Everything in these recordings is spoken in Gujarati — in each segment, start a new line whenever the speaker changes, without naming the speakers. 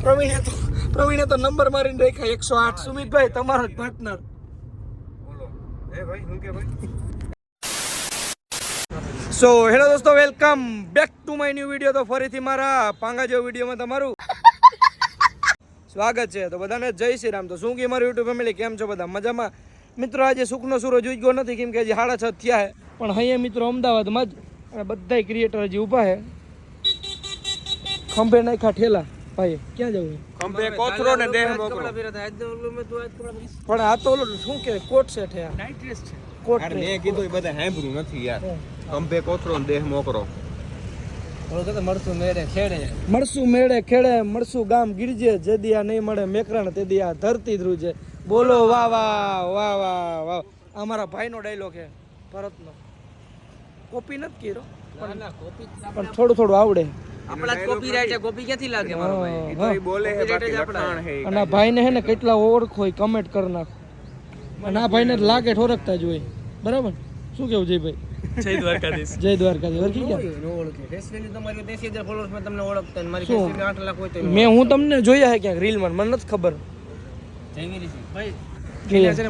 પ્રવીણે તો નંબર મારીને રાખ્યા 108. સુમિતભાઈ તમારો જ પાર્ટનર. સો હેલો દોસ્તો, welcome back to my new video. તો ફરીથી મારા પાંગા જેવો વિડીયોમાં તમારું સ્વાગત છે. તો બધાને જય શ્રી રામ. તો શું કે મારી યુટ્યુબ ફેમિલી કેમ છો બધા મજામાં? મિત્રો આજે સુખનો સૂરજ ઉઈ ગયો નથી, કેમ કે હજી 6:30 થયા છે. પણ અહીંયા મિત્રો અમદાવાદમાં જ બધા ક્રિએટર હજી ઊભા છે. ખંભે નાખ્યા ઠેલા. ભાઈ ક્યાં જવું?
ખંભે કોથરો ને દેહ મોકરો.
પણ આ તો શું કે કોટ સેટ છે,
નાઇટ ડ્રેસ છે.
કોટ
અરે મેં કીધું એ બધા સાંભળ્યું નથી યાર. ખંભે કોથરો ને દેહ મોકરો.
મળશું મેળે ખેડે મળશું ગામ ગીરજે, જે દિયા નહીં મળે મેકરણ તે દિયા ધરતી ધ્રુજે. બોલો વાહ વાહ વાહ વાહ વાહ. અમારા ભાઈનો ડાયલોગ છે, ભરતનો. કોપી નથી કર્યો પણ થોડું આવડે.
આપણા જ કોપીરાઈટ છે. કોપી ક્યાંથી લાગે મારો ભાઈ? એ તો ઈ બોલે છે, બાકી લખાણ છે.
અને આ ભાઈને હે ને કેટલા ઓળખો હોય કમેન્ટ કરી નાખો. અને આ ભાઈને લાગે ઠોરકતા જ હોય. બરાબર? શું કેવું જયભાઈ?
જય દ્વારકાધીશ.
જય દ્વારકાધીશ. ઓળખી ગયા? મેં હું તમને જોયા હે ક્યાંક રીલમાં, મને નથી ખબર.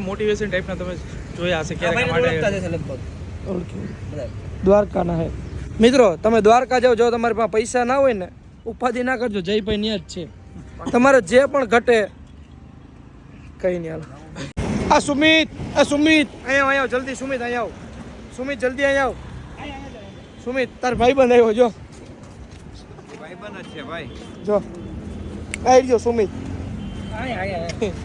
મોટિવેશન ટાઈપના તમે જોયા હશે ક્યારેક માટે.
દ્વારકાના હે મિત્રો. તમે દ્વારકા જાઓ, જો તમારી પાસે પૈસા ના હોય ને ઉપાધિ ના કરજો, જયભાઈ ન્યા જ છે. તમારે જે પણ ઘટે કઈ નહીં. હાલો આ સુમિત અહીંયા આવ જલ્દી. સુમિત અહીંયા આવ. સુમિત જલ્દી અહીંયા આવ. સુમિત તાર ભાઈબંધ આવ્યો. જો
ભાઈબંધ જ છે ભાઈ.
જો આવી ગયો સુમિત.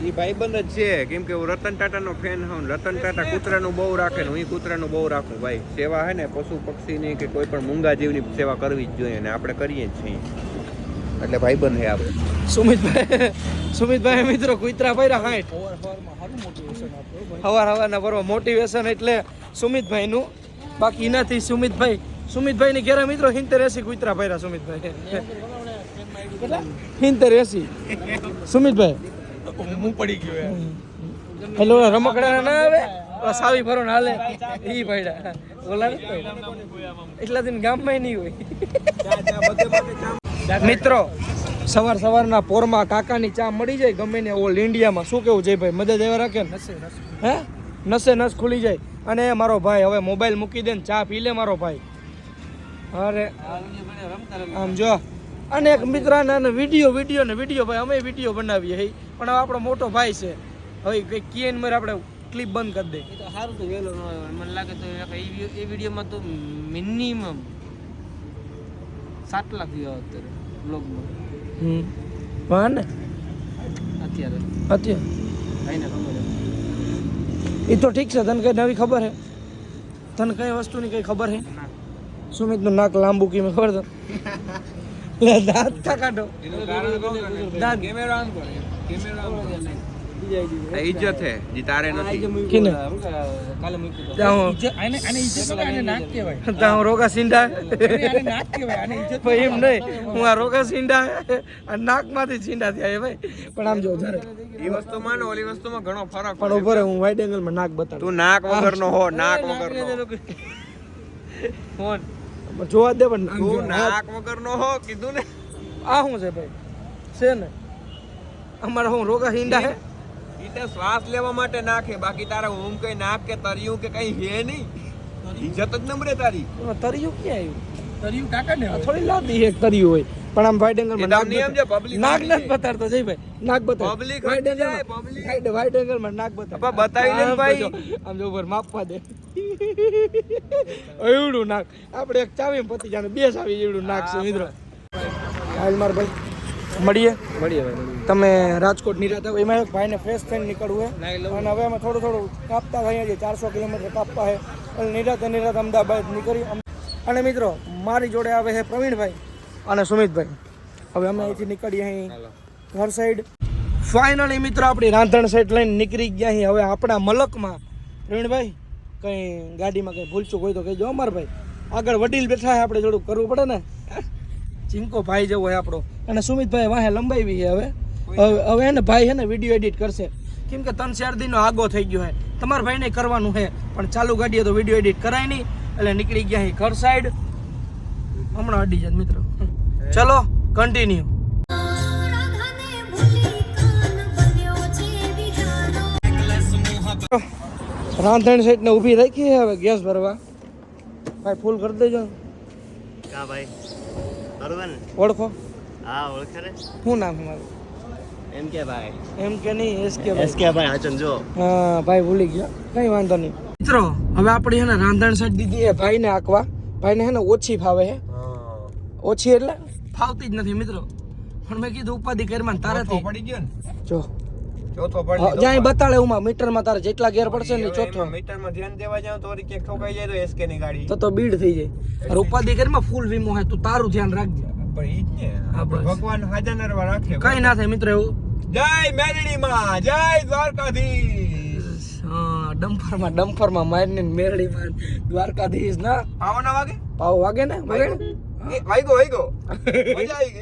ઈ ભાઈબંધ જ છે, કેમ કે હું રતન ટાટાનો ફેન હોઉં. રતન ટાટા કૂતરાનું બહુ રાખે ને હું કૂતરાનું બહુ રાખું ભાઈ. સેવા હે ને પશુ પક્ષીની કે કોઈ પણ મૂંગા જીવની સેવા કરવી જ જોઈએ ને આપણે કરીએ જ છીએ. એટલે ભાઈબંધ હે આપણે.
સુમિતભાઈ મિત્રો કૂતરા ભર્યા 60. હવારના બરોબર મોટિવેશન એટલે સુમિતભાઈનું. બાકી એનાથી સુમિતભાઈની ઘેરા મિત્રો 70-80 કૂતરા ભર્યા. સુમિતભાઈ 70-80. સુમિતભાઈ
હું પડી ગયો યાર.
હેલો રમકડા ના આવે સાવી ભરો ને હાલે ઈ ભાઈડા બોલા એટલા દિન ગામમાં નહીં હોય. મિત્રો સવારના પોરમાં કાકાની ચા મળી જાય ગમે ને ઓલ ઇન્ડિયામાં. શું કેવું છે ભાઈ? મદદ એવા રાખે ને હે નસ ખુલી જાય. અને મારો ભાઈ હવે મોબાઈલ મૂકી દે ને ચા પી લે મારો ભાઈ. અરે આમ જો. અને એક મિત્ર વિડીયો ભાઈ અમે વિડીયો બનાવીએ પણ હવે આપણો મોટો ભાઈ છે. હવે કંઈક કીએ મારે આપણે ક્લિપ બંધ કરી દઈએ.
તો સારું તો વહેલો ન આવે. મને લાગે તો એ વિડીયોમાં તો મિનિમમ 7 લાખ વ્યૂ આવે અત્યારે બ્લોગમાં.
ને
અત્યારે ભાઈને ખબર
એ તો ઠીક છે. તને કઈ નવી ખબર હે? તને કઈ વસ્તુની કઈ ખબર હે? સુમિતનું નાક લાંબુ કી મેં ખબર તો દાંત કા કાઢો. દાંત
કેમેરા ઓન કરો. ઇજ્જત હે જી તારે નથી.
કિને
કાલે મૂક્યું
ત્યાં રોગા સીંડા ભાઈ એમ નહીં. હું આ રોગા સીંડા અને નાકમાંથી સીંડા થયા ભાઈ. પણ આમ જો જયારે
ઈ વસ્તુ માં ઓલી વસ્તુમાં ઘણો ફરક
પણ ઉભો રહે, હું વાઇડ એંગલમાં નાક બતાડું.
તું નાક વગરનો હો. નાક વગરનો
ફોન જોવા દે. પણ
તું નાક વગરનો હો કીધું ને.
આ શું છે ભાઈ? છે ને અમારા હું રોગા સીંડા હે.
ઈ તો શ્વાસ લેવા માટે નાખે, બાકી તારા ઊંઘ કઈ નાક કે તરિયું કે કઈ હે નહીં. ઇજ્જત જ નમરે તારી.
તરિયું ક્યાં આવ્યું?
તરિયું કાકા ને
થોડી લાદી એક તરિયું હોય. પણ આમ વાઇડ એંગલમાં નાક નથી બતાડતો જઈ ભાઈ. નાક બતાડ.
પબ્લિક
વાઇડ એંગલમાં નાક બતાડ.
બતાવી લે ભાઈ.
આમ જો ઉપર માપવા દે. એવડું નાક આપણે એક ચાવી પતી જાને 2 ચાવી એવડું નાક છે મિત્રો. હાલ માર ભાઈ મળીએ. તમે રાજકોટ નિરાતા એમાં એક ભાઈને ફ્રેશ થઈને નીકળવું હે. અને હવે અમે થોડું કાપતા થઈએ છીએ. 400 કિલોમીટર કાપવા હે. અને નિરાતે અમદાવાદ નીકળી. અને મિત્રો મારી જોડે આવે છે પ્રવીણભાઈ અને સુમિતભાઈ. હવે અમે અહીંથી નીકળીએ અહીં ઘર સાઈડ. ફાઇનલી મિત્રો આપણી રાંધણ સાઈડ લઈને નીકળી ગયા અહીં હવે આપણા મલકમાં. પ્રવીણભાઈ કંઈ ગાડીમાં કંઈ ભૂલચૂક હોય તો કહેજો અમાર ભાઈ. આગળ વડીલ બેઠા છે, આપણે થોડુંક કરવું પડે ને. ચિંકો ભાઈ જેવો હોય આપણો. અને સુમિતભાઈ વાહે લંબાવી છે હવે એને ભાઈ છે ને વિડીયો એડિટ કરશે. કેમ કે 3-4 દિનનો આગો થઈ ગયો છે. તમારા ભાઈને કરવાનું છે પણ ચાલુ ગાડીએ તો વિડીયો એડિટ કરાય નહીં. એટલે નીકળી ગયા અહીં ઘર સાઈડ. હમણાં અડી જાય મિત્રો. ચલો કન્ટિન્યુ. રાંધણ સેટ ને ઊભી રાખી છે હવે ગેસ ભરવા. ભાઈ ફૂલ કરી દેજો.
કા ભાઈ બરોબર ને?
ઓળખો?
હા ઓળખે ને.
શું નામ છે મારું?
એમ કે ભાઈ
એમ કે નહીં એસકે
એસકે ભાઈ હાચન જો.
હા ભાઈ ભૂલી ગયા, કઈ વાંધો નહીં. મિત્રો હવે આપણી છે ને રાંધણ સેટ દીધી છે ભાઈને આંકવા. ભાઈને છે ને ઓછી ફાવે છે. ઓછી એટલે ફાવતી જ નથી મિત્રો. પણ મેં કીધું ઉપાધિ કરીમાં તારાથી
પડી ગયો ને
જો
ચોથો
જ્યાં બતાડે ઉમાં મીટરમાં તારે જેટલા ગેર પડશે ને ચોથો
મીટરમાં ધ્યાન દેવા જાવ તો વળી ક્યાંક ઠોકાઈ જાય તો એસકે ની ગાડી
તો બીડ થઈ જાય. અને ઉપાધિ કરીમાં ફૂલ વીમો હે, તું તારું ધ્યાન રાખજે.
પણ ઈ જ ને
હા, બસ.
ભગવાન હાજર નરવા રાખે.
કઈ ના થાય મિત્રો એવું.
જય મેરડીમાં, જય દ્વારકાધીશ.
હા ડમ્ફરમાં મારીને મેરડીમાં દ્વારકાધીશ ના
પાવો ના વાગે?
પાવ વાગે ને વાગે ને
વાગ્યો મજા આવી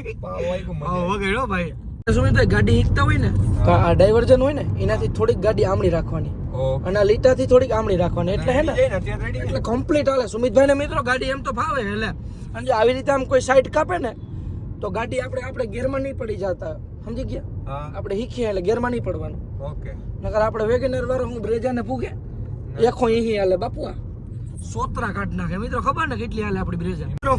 ગઈ. પાવો વાગ્યો મજા
પાવ વાગે હો ભાઈ. સુમિતભાઈ ગાડી હીકતા હોય ને તો આ ડાયવર્જન હોય ને એનાથી થોડીક ગાડી આમળી રાખવાની
ઓકે.
અને આ લીટાથી થોડીક આમળી રાખવાની એટલે હે ને
જઈને અત્યારે ready
એટલે કમ્પ્લીટ હાલે. સુમિતભાઈ ને મિત્રો ગાડી એમ તો ફાવે એટલે. અને જો આવી રીતે આમ કોઈ સાઈડ કાપે ને તો ગાડી આપણે ગેરમાં નહીં પડી જતા, સમજી ગયા?
હા
આપણે શીખીએ એટલે ગેરમાં નહીં પડવાનું.
ઓકે.
નકર આપણે વેગેનર વાળો હું બ્રેજાને પૂગે એખો અહીં હાલે બાપુ. આ સોતરા કાઢ નાખે મિત્રો. ખબર ને કેટલી હાલે આપણી બ્રેજા. મિત્રો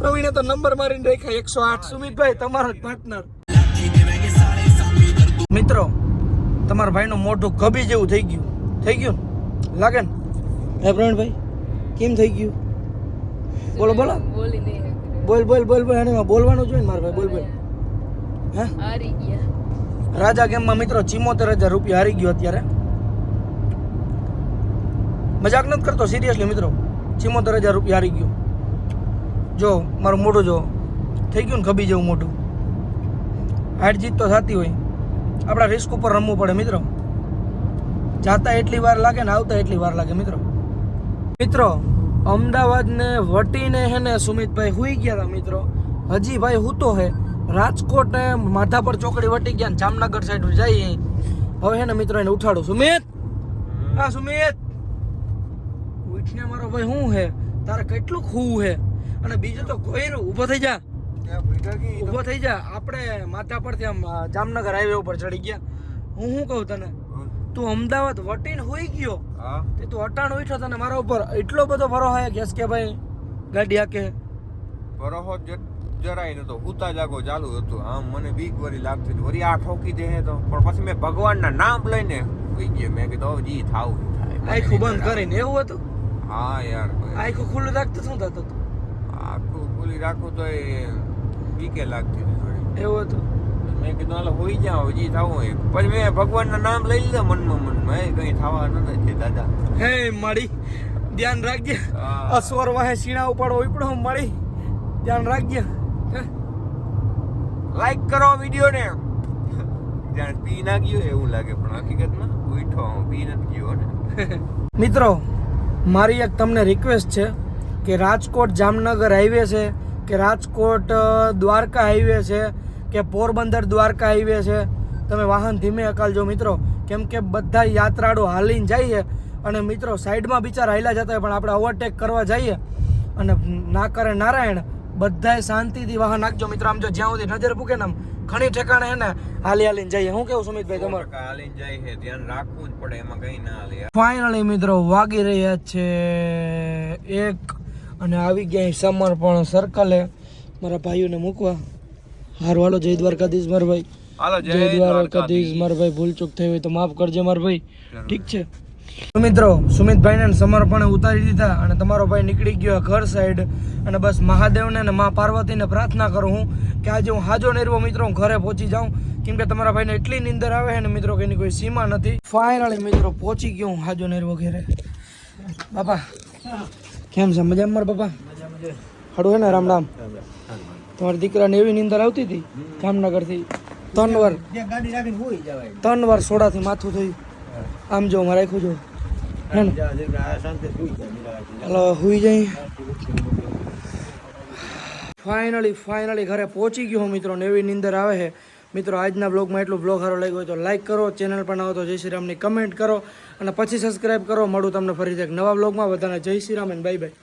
પ્રવીણે તો નંબર મારીને રાખ્યા 108. સુમિતભાઈ તમારો જ પાર્ટનર. મિત્રો તમારા ભાઈનું મોઢું કભી જેવું થઈ ગયું લાગે ને? હે પ્રવીણભાઈ કેમ થઈ ગયું? બોલો બોલો. બોલ અને બોલવાનું જોઈએ ને મારા ભાઈ. બોલ. હે
હારી ગયા.
રાજા ગેમમાં મિત્રો 74,000 રૂપિયા હારી ગયો અત્યારે. મજાક નથી કરતો, સિરિયસલી મિત્રો. 74,000 રૂપિયા હારી ગયો. જો મારું મોઢું જો થઈ ગયું ને ખબી જેવું મોઢું. હાર જીત તો થતી હોય, આપણા રિસ્ક ઉપર રમવું પડે મિત્રો. જાતા એટલી વાર લાગે ને આવતા એટલી વાર લાગે મિત્રો. અમદાવાદને વટીને હે ને સુમિતભાઈ હુઈ ગયા હતા મિત્રો. હજી ભાઈ હૂતો હે. રાજકોટ માધાપર ચોકડી વટી ગયા ને જામનગર સાઈડ જઈએ. હવે હે ને મિત્રો એને ઉઠાડું. સુમિત, હા સુમિત ઉઠને મારો ભાઈ. શું હે તારે કેટલું ખૂવું હે? અને બીજું તો કોઈનું ઊભો થઈ જા. આપણે માથા પરથી આમ જામનગર હાઈવે ઉપર ચડી ગયા. હું શું કહું તને, તું અમદાવાદ વટીને હોઈ ગયો તે તું અટાણ ઉઠ્યો તને મારા ઉપર એટલો બધો ભરો હે ગેસ કે ભાઈ ગાડી હાકે
ભરોહો જરાય નતો. ઉતા જાગો ચાલુ હતું. આમ મને બીક વરી લાગતી હતી વરી આ ઠોકી દે તો. પણ પછી મેં ભગવાનના નામ લઈને હોઈ ગયો. મેં કીધું હવે જી થાવું થાય.
આખું બંધ કરીને એવું હતું?
હા યાર
આખું ખુલ્લું રાખતું શું થતું હતું?
આખું ખુલ્લી રાખું તો એ બીકે લાગતી હતી થોડી.
એવું હતું?
મેં કીધું હાલો હોઈ જાવ જી થાવું હોય. પછી મેં ભગવાનના નામ લઈ લીધા મનમાં એ કઈ થવા નથી દાદા.
હે મારી ધ્યાન રાખજે.
હા.
અસવર વાહે સીણા ઉપાડો ઉપડો મારી ધ્યાન રાખજે.
લાઈક કરો વિડીયો ને. જ્યાં પી ના ગયો એવું લાગે પણ હકીકતમાં ઉઠો પી નથી ગયો ને.
મિત્રો મારી એક તમને રિક્વેસ્ટ છે કે રાજકોટ જામનગર હાઈવે છે કે રાજકોટ દ્વારકા હાઈવે છે કે પોરબંદર દ્વારકા હાઈવે છે, તમે વાહન ધીમે હકાલજો મિત્રો. કેમ કે બધા યાત્રાળુ હાલીને જઈએ અને મિત્રો સાઈડમાં બિચારા હાલ્યા જતા હોય પણ આપણે ઓવરટેક કરવા જઈએ અને ના કરે નારાયણ. બધાએ શાંતિથી વાહન નાખજો મિત્રો. આમ જો જ્યાં સુધી નજર પૂકે ને આમ ઘણી ઠેકાણે હે ને હાલીને જઈએ. હું કેવું સુમિતભાઈ તમારું?
હાલીને જાય છે ધ્યાન રાખવું જ પડે એમાં કઈ ના હાલે.
ફાઇનલી મિત્રો વાગી રહ્યા છે 1 અને આવી ગયા સમર્પણ સર્કલે મારા ભાઈઓને મૂકવા. હારું હાલો. જય દ્વારકાધીશ મારા ભાઈ.
હાલો
જય દ્વારકાધીશ મારા ભાઈ. ભૂલ ચૂક થઈ હોય તો માફ કરજે મારા ભાઈ. ઠીક છે મિત્રો. સુમિતભાઈને સમર્પણે ઉતારી દીધા અને તમારો ભાઈ નીકળી ગયો ઘર સાઈડ. અને બસ મહાદેવને અને મા પાર્વતીને પ્રાર્થના કરું હું કે આજે હું હાજો નેરવો મિત્રો હું ઘરે પહોંચી જાઉં. કેમ કે તમારા ભાઈને એટલી નીંદર આવે છે ને મિત્રો કે એની કોઈ સીમા નથી. ફાઇનલી મિત્રો પહોંચી ગયો હું હાજો નેરવો ઘરે. બાપા કેમ છે? મજામાં મારા બાપા? હાડું હે ને? રામ રામ. તમારા દીકરાને એવી નીંદર આવતી હતી જામનગરથી 3 વાર સોડાથી માથું થયું. આમ જો મારે રાખ્યું જો હે ને. હાલો હુઈ જાય. ફાઇનલી ઘરે પહોંચી ગયો હું મિત્રો ને એવી નીંદર આવે છે મિત્રો. આજના બ્લોગમાં એટલું. બ્લોગ સારો લાગ્યો હોય તો લાઈક કરો, ચેનલ પર ના હો તો જય શ્રી રામની કમેન્ટ કરો અને પછી સબસ્ક્રાઈબ કરો. મળું તમને ફરીથી એક નવા બ્લોગમાં. બધાને જય શ્રી રામ અને બાય બાય.